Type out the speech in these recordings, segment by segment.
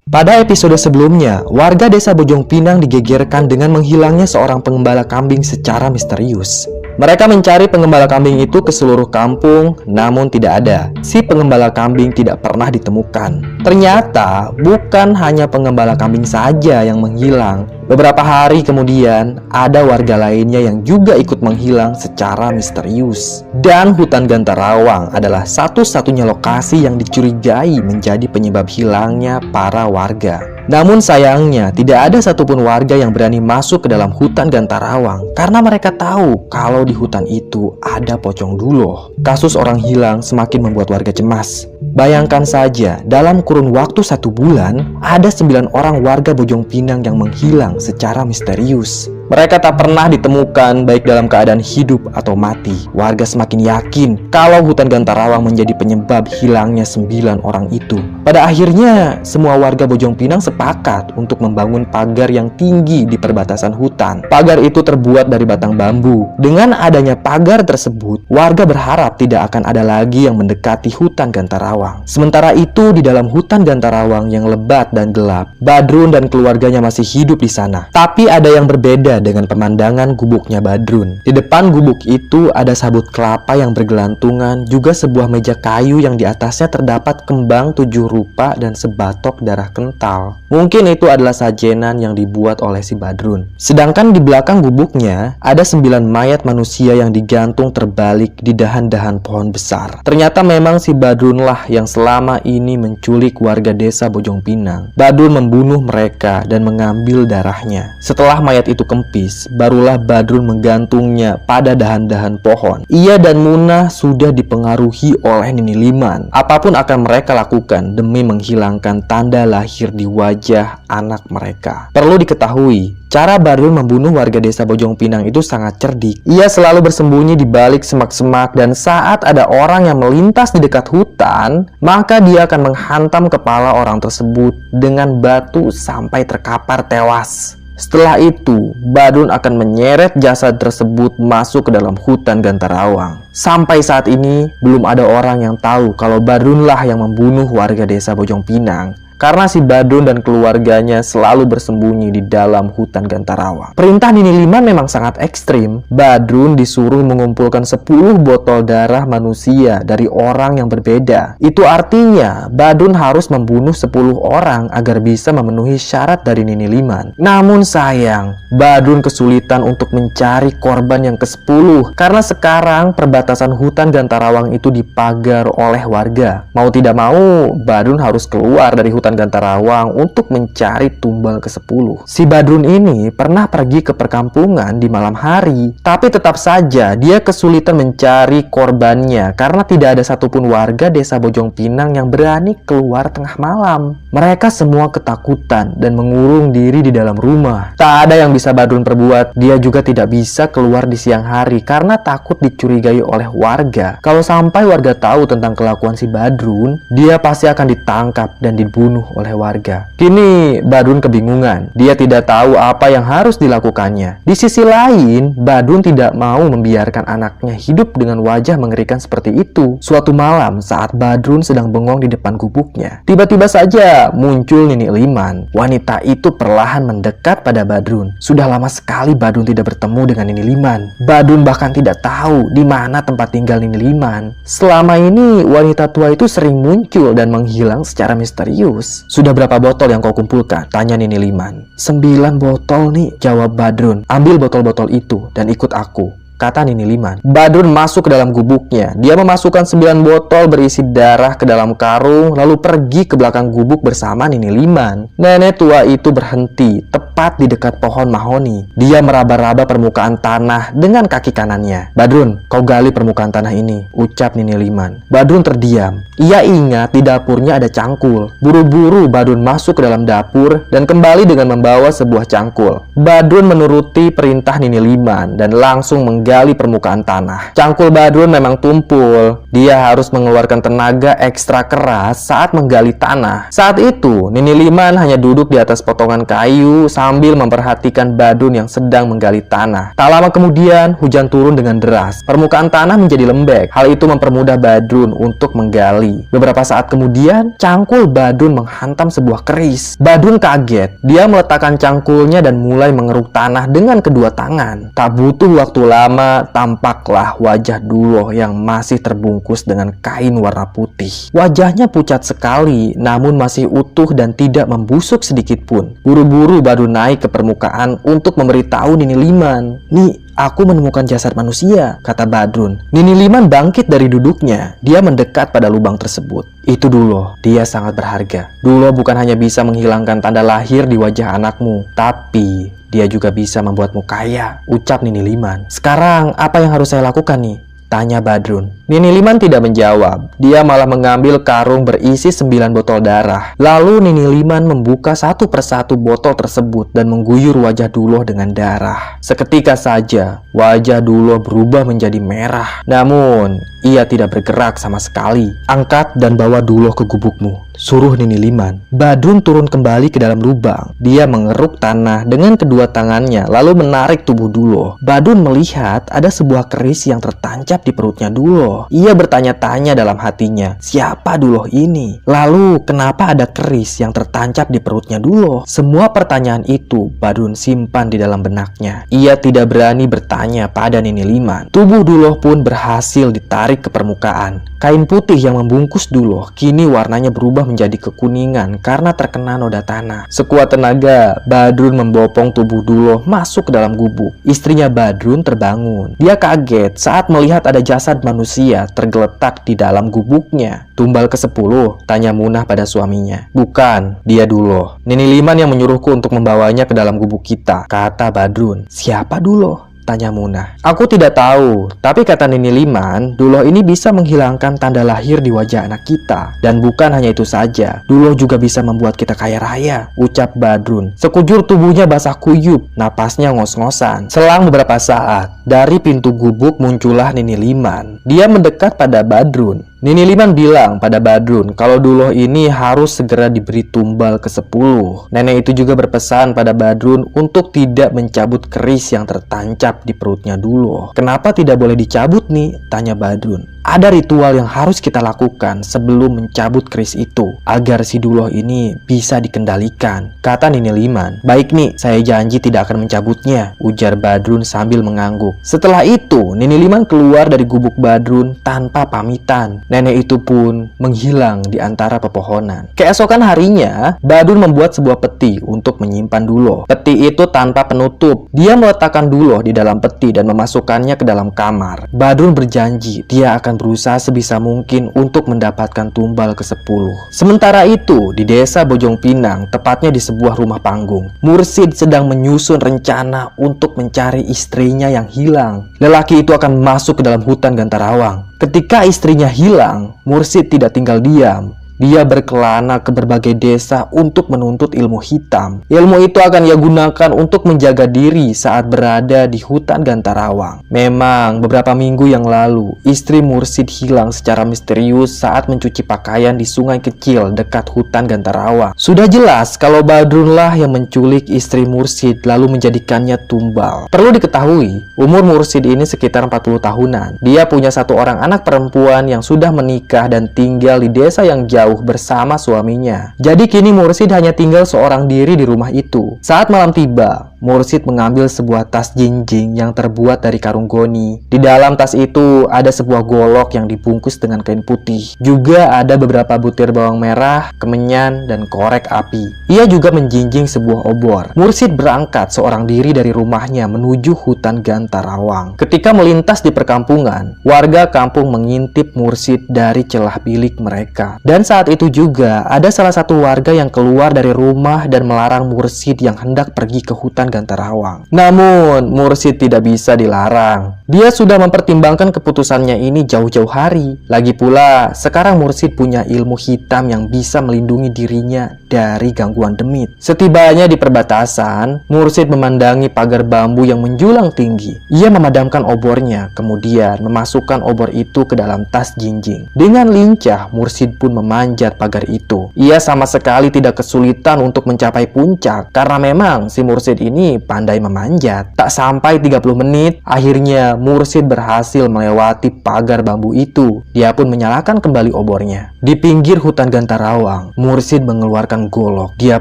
Pada episode sebelumnya, warga desa Bojong Pinang digegerkan dengan menghilangnya seorang pengembala kambing secara misterius. Mereka mencari pengembala kambing itu ke seluruh kampung, namun tidak ada. Si pengembala kambing tidak pernah ditemukan. Ternyata, bukan hanya pengembala kambing saja yang menghilang. Beberapa hari kemudian, ada warga lainnya yang juga ikut menghilang secara misterius. Dan hutan Gantarawang adalah satu-satunya lokasi yang dicurigai menjadi penyebab hilangnya para warga. Namun sayangnya, tidak ada satupun warga yang berani masuk ke dalam hutan Gantarawang karena mereka tahu kalau di hutan itu ada pocong duloh. Kasus orang hilang semakin membuat warga cemas. Bayangkan saja, dalam kurun waktu 1 bulan, ada 9 orang warga Bojong Pinang yang menghilang secara misterius. Mereka tak pernah ditemukan baik dalam keadaan hidup atau mati. Warga semakin yakin kalau hutan Gantarawang menjadi penyebab hilangnya 9 orang itu. Pada akhirnya, semua warga Bojong Pinang sepakat untuk membangun pagar yang tinggi di perbatasan hutan. Pagar itu terbuat dari batang bambu. Dengan adanya pagar tersebut, warga berharap tidak akan ada lagi yang mendekati hutan Gantarawang. Sementara itu, di dalam hutan Gantarawang yang lebat dan gelap, Badrun dan keluarganya masih hidup di sana. Tapi ada yang berbeda dengan pemandangan gubuknya Badrun. Di depan gubuk itu ada sabut kelapa yang bergelantungan, juga sebuah meja kayu yang di atasnya terdapat kembang 7 rupa dan sebatok darah kental. Mungkin itu adalah sajenan yang dibuat oleh si Badrun. Sedangkan di belakang gubuknya ada 9 mayat manusia yang digantung terbalik di dahan-dahan pohon besar. Ternyata memang si Badrunlah yang selama ini menculik warga desa Bojong Pinang. Badrun membunuh mereka dan mengambil darahnya. Setelah mayat itu kempis, barulah Badrun menggantungnya pada dahan-dahan pohon. Ia dan Munah sudah dipengaruhi oleh Nini Liman. Apapun akan mereka lakukan demi menghilangkan tanda lahir di wajah anak mereka. Perlu diketahui, cara Badrun membunuh warga desa Bojong Pinang itu sangat cerdik. Ia selalu bersembunyi di balik semak-semak, dan saat ada orang yang melintas di dekat hutan, maka dia akan menghantam kepala orang tersebut dengan batu sampai terkapar tewas. Setelah itu, Badrun akan menyeret jasad tersebut masuk ke dalam hutan Gantarawang. Sampai saat ini, belum ada orang yang tahu kalau Badrunlah yang membunuh warga desa Bojong Pinang. Karena si Badrun dan keluarganya selalu bersembunyi di dalam hutan Gantarawang. Perintah Nini Liman memang sangat ekstrim. Badrun disuruh mengumpulkan 10 botol darah manusia dari orang yang berbeda. Itu artinya Badrun harus membunuh 10 orang agar bisa memenuhi syarat dari Nini Liman. Namun sayang, Badrun kesulitan untuk mencari korban yang ke-10 karena sekarang perbatasan hutan Gantarawang itu dipagar oleh warga. Mau tidak mau, Badrun harus keluar dari hutan Gantarawang untuk mencari tumbal ke-10. Si Badrun ini pernah pergi ke perkampungan di malam hari, tapi tetap saja dia kesulitan mencari korbannya karena tidak ada satupun warga desa Bojong Pinang yang berani keluar tengah malam. Mereka semua ketakutan dan mengurung diri di dalam rumah. Tak ada yang bisa Badrun perbuat. Dia juga tidak bisa keluar di siang hari karena takut dicurigai oleh warga. Kalau sampai warga tahu tentang kelakuan si Badrun, dia pasti akan ditangkap dan dibunuh oleh warga. Kini Badrun kebingungan. Dia tidak tahu apa yang harus dilakukannya. Di sisi lain, Badrun tidak mau membiarkan anaknya hidup dengan wajah mengerikan seperti itu. Suatu malam saat Badrun sedang bengong di depan gubuknya, tiba-tiba saja muncul Nini Liman. Wanita itu perlahan mendekat pada Badrun. Sudah lama sekali Badrun tidak bertemu dengan Nini Liman. Badrun bahkan tidak tahu di mana tempat tinggal Nini Liman. Selama ini wanita tua itu sering muncul dan menghilang secara misterius. Sudah berapa botol yang kau kumpulkan? Tanya Nini Liman. 9 botol nih, jawab Badrun. Ambil botol-botol itu dan ikut aku, kata Nini Liman. Badrun masuk ke dalam gubuknya. Dia memasukkan 9 botol berisi darah ke dalam karung, lalu pergi ke belakang gubuk bersama Nini Liman. Nenek tua itu berhenti tepat di dekat pohon mahoni. Dia meraba-raba permukaan tanah dengan kaki kanannya. Badrun, kau gali permukaan tanah ini, ucap Nini Liman. Badrun terdiam. Ia ingat di dapurnya ada cangkul. Buru-buru Badrun masuk ke dalam dapur dan kembali dengan membawa sebuah cangkul. Badrun menuruti perintah Nini Liman dan langsung menggali permukaan tanah. Cangkul Badrun memang tumpul. Dia harus mengeluarkan tenaga ekstra keras saat menggali tanah. Saat itu, Nini Liman hanya duduk di atas potongan kayu sambil memperhatikan Badrun yang sedang menggali tanah. Tak lama kemudian, hujan turun dengan deras. Permukaan tanah menjadi lembek. Hal itu mempermudah Badrun untuk menggali. Beberapa saat kemudian, cangkul Badrun menghantam sebuah keris. Badrun kaget. Dia meletakkan cangkulnya dan mulai mengeruk tanah dengan kedua tangan. Tak butuh waktu lama, tampaklah wajah Duloh yang masih terbungkus dengan kain warna putih. Wajahnya pucat sekali, namun masih utuh dan tidak membusuk sedikit pun. Buru-buru Badrun naik ke permukaan untuk memberitahu Nini Liman. "Nih, aku menemukan jasad manusia," kata Badrun. Nini Liman bangkit dari duduknya. Dia mendekat pada lubang tersebut. "Itu Duloh, dia sangat berharga. Duloh bukan hanya bisa menghilangkan tanda lahir di wajah anakmu, tapi dia juga bisa membuatmu kaya," ucap Nini Liman. "Sekarang apa yang harus saya lakukan nih?" tanya Badrun. Nini Liman tidak menjawab. Dia malah mengambil karung berisi 9 botol darah. Lalu Nini Liman membuka satu persatu botol tersebut dan mengguyur wajah Duloh dengan darah. Seketika saja wajah Duloh berubah menjadi merah. Namun ia tidak bergerak sama sekali. "Angkat dan bawa Duloh ke gubukmu," suruh Nini Liman. Badrun turun kembali ke dalam lubang. Dia mengeruk tanah dengan kedua tangannya lalu menarik tubuh Duloh. Badrun melihat ada sebuah keris yang tertancap di perutnya Duloh. Ia bertanya-tanya dalam hatinya, siapa Duloh ini? Lalu kenapa ada keris yang tertancap di perutnya Duloh? Semua pertanyaan itu Badrun simpan di dalam benaknya. Ia tidak berani bertanya pada Nini Liman. Tubuh Duloh pun berhasil ditarik ke permukaan. Kain putih yang membungkus Duloh kini warnanya berubah menjadi kekuningan karena terkena noda tanah. Sekuat tenaga, Badrun membopong tubuh Duloh masuk ke dalam gubuk. Istrinya Badrun terbangun. Dia kaget saat melihat ada jasad manusia tergeletak di dalam gubuknya. "Tumbal ke-10?" tanya Munah pada suaminya. "Bukan, dia Duloh. Nini Liman yang menyuruhku untuk membawanya ke dalam gubuk kita," kata Badrun. "Siapa Duloh?" tanya Munah. "Aku tidak tahu, tapi kata Nini Liman, Duloh ini bisa menghilangkan tanda lahir di wajah anak kita. Dan bukan hanya itu saja, Duloh juga bisa membuat kita kaya raya," ucap Badrun. Sekujur tubuhnya basah kuyup, napasnya ngos-ngosan. Selang beberapa saat, dari pintu gubuk muncullah Nini Liman. Dia mendekat pada Badrun. Nini Liman bilang pada Badrun kalau Duloh ini harus segera diberi tumbal ke-10. Nenek itu juga berpesan pada Badrun untuk tidak mencabut keris yang tertancap di perutnya Duloh. "Kenapa tidak boleh dicabut nih?" tanya Badrun. "Ada ritual yang harus kita lakukan sebelum mencabut keris itu agar si Duloh ini bisa dikendalikan," kata Nini Liman. "Baik nih, saya janji tidak akan mencabutnya," ujar Badrun sambil mengangguk. Setelah itu, Nini Liman keluar dari gubuk Badrun tanpa pamitan. Nenek itu pun menghilang di antara pepohonan. Keesokan harinya, Badrun membuat sebuah peti untuk menyimpan Duloh. Peti itu tanpa penutup. Dia meletakkan Duloh di dalam peti dan memasukkannya ke dalam kamar. Badrun berjanji dia akan berusaha sebisa mungkin untuk mendapatkan tumbal ke-10. Sementara itu, di desa Bojong Pinang, tepatnya di sebuah rumah panggung, Mursid sedang menyusun rencana untuk mencari istrinya yang hilang. Lelaki itu akan masuk ke dalam hutan Gantarawang. Ketika istrinya hilang, Mursid tidak tinggal diam. Dia berkelana ke berbagai desa untuk menuntut ilmu hitam. Ilmu itu akan ia gunakan untuk menjaga diri saat berada di hutan Gantarawang. Memang beberapa minggu yang lalu, istri Mursid hilang secara misterius saat mencuci pakaian di sungai kecil dekat hutan Gantarawang. Sudah jelas kalau Badrunlah yang menculik istri Mursid lalu menjadikannya tumbal. Perlu diketahui, umur Mursid ini sekitar 40 tahunan. Dia punya satu orang anak perempuan yang sudah menikah dan tinggal di desa yang jauh bersama suaminya. Jadi kini Mursid hanya tinggal seorang diri di rumah itu. Saat malam tiba, Mursid mengambil sebuah tas jinjing yang terbuat dari karung goni. Di dalam tas itu ada sebuah golok yang dibungkus dengan kain putih. Juga ada beberapa butir bawang merah, kemenyan, dan korek api. Ia juga menjinjing sebuah obor. Mursid berangkat seorang diri dari rumahnya menuju hutan Gantarawang. Ketika melintas di perkampungan, warga kampung mengintip Mursid dari celah bilik mereka. Dan saat itu juga ada salah satu warga yang keluar dari rumah dan melarang Mursid yang hendak pergi ke hutan hutan Gantarawang. Namun, Mursid tidak bisa dilarang. Dia sudah mempertimbangkan keputusannya ini jauh-jauh hari. Lagi pula, sekarang Mursid punya ilmu hitam yang bisa melindungi dirinya dari gangguan demit. Setibanya di perbatasan, Mursid memandangi pagar bambu yang menjulang tinggi. Ia memadamkan obornya, kemudian memasukkan obor itu ke dalam tas jinjing. Dengan lincah, Mursid pun memanjat pagar itu. Ia sama sekali tidak kesulitan untuk mencapai puncak, karena memang si Mursid ini pandai memanjat. Tak sampai 30 menit, akhirnya Mursid berhasil melewati pagar bambu itu. Dia pun menyalakan kembali obornya. Di pinggir hutan Gantarawang, Mursid mengeluarkan golok. Dia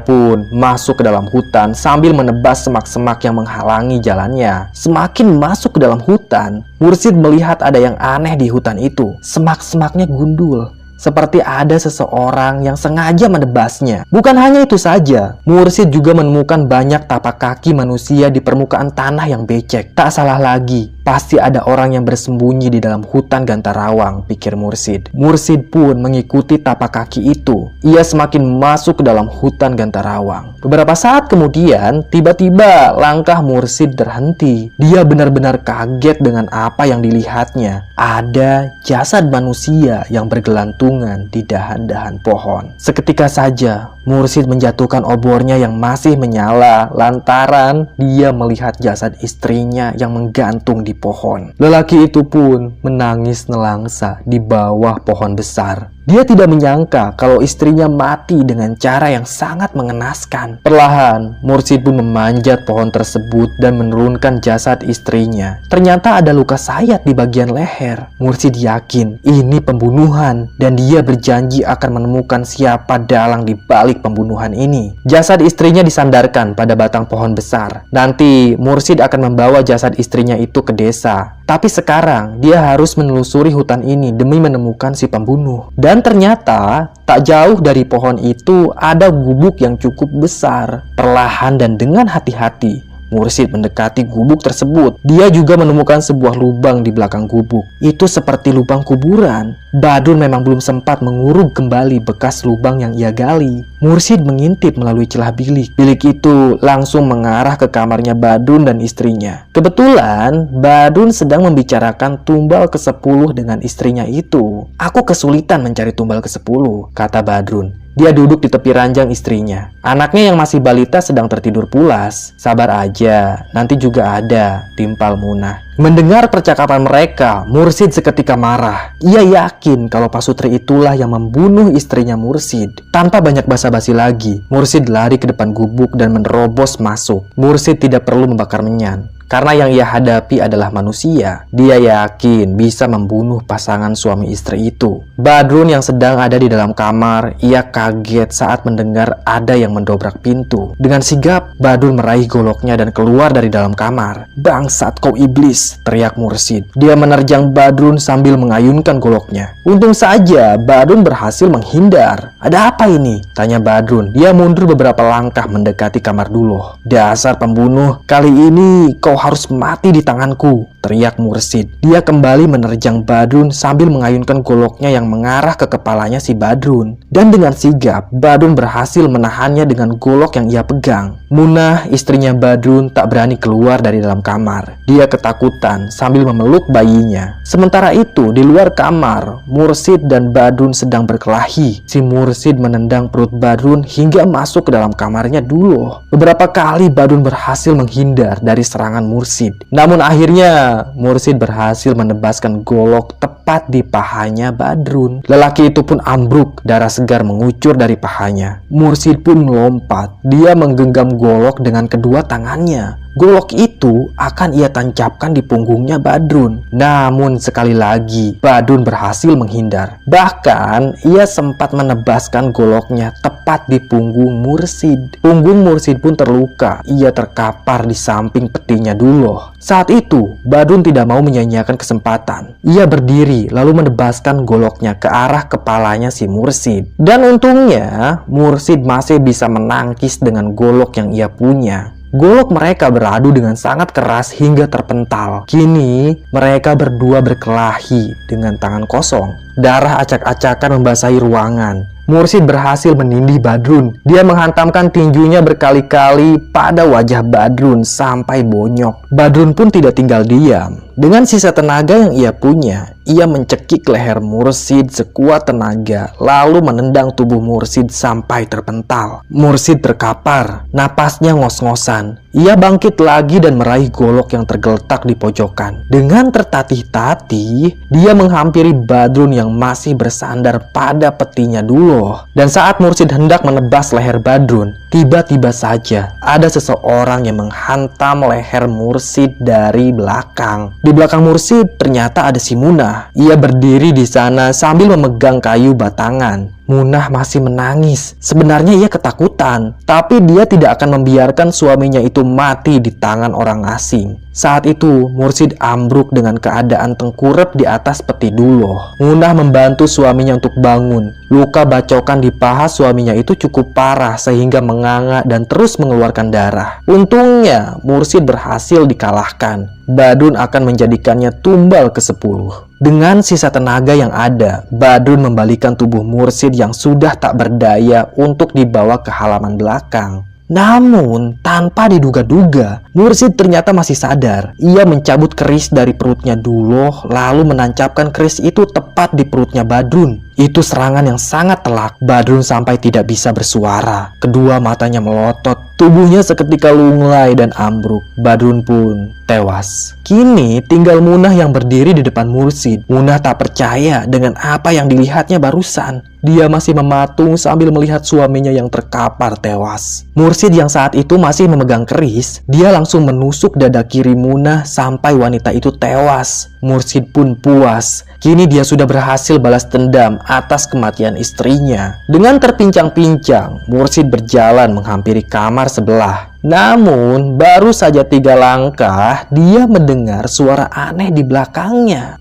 pun masuk ke dalam hutan sambil menebas semak-semak yang menghalangi jalannya. Semakin masuk ke dalam hutan, Mursid melihat ada yang aneh di hutan itu. Semak-semaknya gundul, seperti ada seseorang yang sengaja menebasnya. Bukan hanya itu saja, Mursid juga menemukan banyak tapak kaki manusia di permukaan tanah yang becek. Tak salah lagi, pasti ada orang yang bersembunyi di dalam hutan Gantarawang, pikir Mursid. Mursid pun mengikuti tapak kaki itu. Ia semakin masuk ke dalam hutan Gantarawang. Beberapa saat kemudian, tiba-tiba langkah Mursid terhenti. Dia benar-benar kaget dengan apa yang dilihatnya. Ada jasad manusia yang bergelantungan di dahan-dahan pohon. Seketika saja, Mursid menjatuhkan obornya yang masih menyala lantaran dia melihat jasad istrinya yang menggantung di pohon. Lelaki itu pun menangis nelangsa di bawah pohon besar. Dia tidak menyangka kalau istrinya mati dengan cara yang sangat mengenaskan. Perlahan, Mursid pun memanjat pohon tersebut dan menurunkan jasad istrinya. Ternyata ada luka sayat di bagian leher. Mursid yakin ini pembunuhan dan dia berjanji akan menemukan siapa dalang di balik pembunuhan ini. Jasad istrinya disandarkan pada batang pohon besar. Nanti Mursid akan membawa jasad istrinya itu ke desa. Tapi sekarang dia harus menelusuri hutan ini demi menemukan si pembunuh. Dan ternyata tak jauh dari pohon itu ada gubuk yang cukup besar. Perlahan dan dengan hati-hati, Mursid mendekati gubuk tersebut. Dia juga menemukan sebuah lubang di belakang gubuk. Itu seperti lubang kuburan. Badrun memang belum sempat menguruk kembali bekas lubang yang ia gali. Mursid mengintip melalui celah bilik. Bilik itu langsung mengarah ke kamarnya Badrun dan istrinya. Kebetulan Badrun sedang membicarakan tumbal ke-10 dengan istrinya itu. "Aku kesulitan mencari tumbal ke-10," kata Badrun. Dia duduk di tepi ranjang istrinya. Anaknya yang masih balita sedang tertidur pulas. "Sabar aja, nanti juga ada," timpal Munah. Mendengar percakapan mereka, Mursid seketika marah. Ia yakin kalau Pasutri itulah yang membunuh istrinya Mursid. Tanpa banyak basa-basi lagi, Mursid lari ke depan gubuk dan menerobos masuk. Mursid tidak perlu membakar menyan. Karena yang ia hadapi adalah manusia. Dia yakin bisa membunuh pasangan suami istri itu. Badrun yang sedang ada di dalam kamar, ia kaget saat mendengar ada yang mendobrak pintu. Dengan sigap, Badrun meraih goloknya dan keluar dari dalam kamar. "Bangsat kau iblis!" teriak Mursid. Dia menerjang Badrun sambil mengayunkan goloknya. Untung saja Badrun berhasil menghindar. "Ada apa ini?" tanya Badrun. Dia mundur beberapa langkah mendekati kamar Duloh. "Dasar pembunuh, kali ini kau harus mati di tanganku," teriak Mursid. Dia kembali menerjang Badrun sambil mengayunkan goloknya yang mengarah ke kepalanya si Badrun. Dan dengan sigap, Badrun berhasil menahannya dengan golok yang ia pegang. Munah, istrinya Badrun, tak berani keluar dari dalam kamar. Dia ketakutan sambil memeluk bayinya. Sementara itu, di luar kamar, Mursid dan Badrun sedang berkelahi. Si Mursid menendang perut Badrun hingga masuk ke dalam kamarnya Duloh. Beberapa kali Badrun berhasil menghindar dari serangan Mursid. Namun akhirnya Mursid berhasil menebaskan golok tepat di pahanya Badrun. Lelaki itu pun ambruk, darah segar mengucur dari pahanya. Mursid pun melompat. Dia menggenggam golok dengan kedua tangannya. Golok itu akan ia tancapkan di punggungnya Badrun. Namun sekali lagi Badrun berhasil menghindar. Bahkan ia sempat menebaskan goloknya tepat di punggung Mursid. Punggung Mursid pun terluka. Ia terkapar di samping petinya Duloh. Saat itu Badrun tidak mau menyia-nyiakan kesempatan. Ia berdiri lalu menebaskan goloknya ke arah kepalanya si Mursid. Dan untungnya Mursid masih bisa menangkis dengan golok yang ia punya. Golok mereka beradu dengan sangat keras hingga terpental. Kini mereka berdua berkelahi dengan tangan kosong. Darah acak-acakan membasahi ruangan. Mursid berhasil menindih Badrun. Dia menghantamkan tinjunya berkali-kali pada wajah Badrun sampai bonyok. Badrun pun tidak tinggal diam. Dengan sisa tenaga yang ia punya, ia mencekik leher Mursid sekuat tenaga, lalu menendang tubuh Mursid sampai terpental. Mursid terkapar, napasnya ngos-ngosan. Ia bangkit lagi dan meraih golok yang tergeletak di pojokan. Dengan tertatih-tatih, dia menghampiri Badrun yang masih bersandar pada petinya Duloh. Dan saat Mursid hendak menebas leher Badrun, tiba-tiba saja ada seseorang yang menghantam leher Mursid dari belakang. Di belakang Mursid ternyata ada si Munah. Ia berdiri di sana sambil memegang kayu batangan. Munah masih menangis. Sebenarnya ia ketakutan, tapi dia tidak akan membiarkan suaminya itu mati di tangan orang asing. Saat itu, Mursid ambruk dengan keadaan tengkurap di atas peti Duloh. Munah membantu suaminya untuk bangun. Luka bacokan di paha suaminya itu cukup parah sehingga menganga dan terus mengeluarkan darah. Untungnya, Mursid berhasil dikalahkan. Badrun akan menjadikannya tumbal ke-10. Dengan sisa tenaga yang ada, Badrun membalikan tubuh Mursid yang sudah tak berdaya untuk dibawa ke halaman belakang. Namun, tanpa diduga-duga, Mursid ternyata masih sadar. Ia mencabut keris dari perutnya Duloh, lalu menancapkan keris itu tepat di perutnya Badrun. Itu serangan yang sangat telak. Badrun sampai tidak bisa bersuara. Kedua matanya melotot. Tubuhnya seketika lunglai dan ambruk. Badrun pun tewas. Kini tinggal Munah yang berdiri di depan Mursid. Munah tak percaya dengan apa yang dilihatnya barusan. Dia masih mematung sambil melihat suaminya yang terkapar tewas. Mursid yang saat itu masih memegang keris, dia langsung menusuk dada kiri Munah sampai wanita itu tewas. Mursid pun puas. Kini dia sudah berhasil balas dendam atas kematian istrinya. Dengan terpincang-pincang, Mursid berjalan menghampiri kamar sebelah. Namun, baru saja 3 langkah, dia mendengar suara aneh di belakangnya.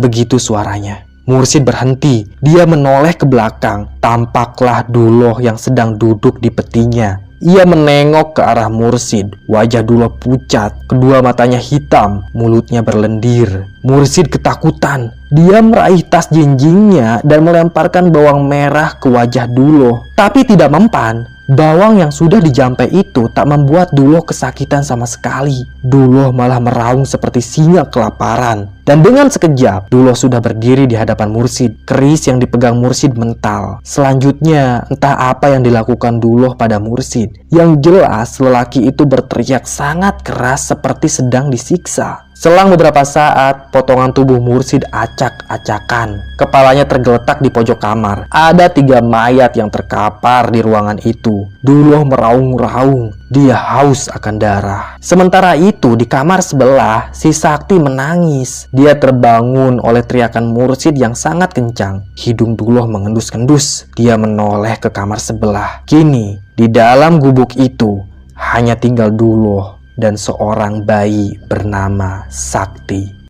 Begitu suaranya. Mursid berhenti. Dia menoleh ke belakang. Tampaklah Duloh yang sedang duduk di petinya. Ia menengok ke arah Mursid. Wajah Duloh pucat, kedua matanya hitam, mulutnya berlendir. Mursid ketakutan. Dia meraih tas jinjingnya dan melemparkan bawang merah ke wajah Duloh. Tapi tidak mempan. Bawang yang sudah dijampe itu tak membuat Duloh kesakitan sama sekali. Duloh malah meraung seperti singa kelaparan. Dan dengan sekejap, Duloh sudah berdiri di hadapan Mursid. Keris yang dipegang Mursid mental. Selanjutnya, entah apa yang dilakukan Duloh pada Mursid. Yang jelas, lelaki itu berteriak sangat keras seperti sedang disiksa. Selang beberapa saat, potongan tubuh Mursid acak-acakan. Kepalanya tergeletak di pojok kamar. Ada 3 mayat yang terkapar di ruangan itu. Duloh meraung-raung. Dia haus akan darah. Sementara itu, di kamar sebelah, si Sakti menangis. Dia terbangun oleh teriakan Mursid yang sangat kencang. Hidung Duloh mengendus-endus. Dia menoleh ke kamar sebelah. Kini, di dalam gubuk itu, hanya tinggal Duloh dan seorang bayi bernama Sakti.